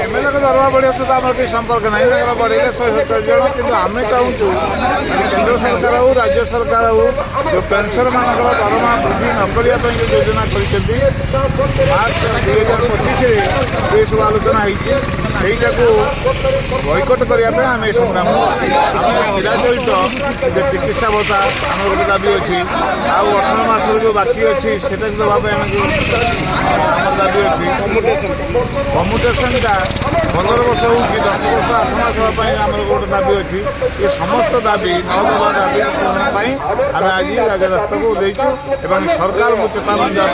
MLA को दरबार बढ़िया सहित आम कहीं संपर्क ना बढ़े 170 जन कि आम चाहूँ केंद्र सरकार हो राज्य सरकार हो जो पेंशन मान दरमा वृद्धि नक जो योजना कर मार्च 2025 सब आलोचना होईटा को बॉयकट करने आम संग्राम चिराचरित जो चिकित्सा भत्ता आम गोटे दाबी अच्छी आउ 18 मास जो बाकी अच्छी से दाबी अच्छी कम्युटेसनटा 15 वर्ष हो कि 10 वर्ष 8 मास हाँपाई आम गोटे दाबी अच्छी ये समस्त दाबी नवा दाबी आम आज राजरास्ता को देचु एवं सरकार को चेतावनी देवा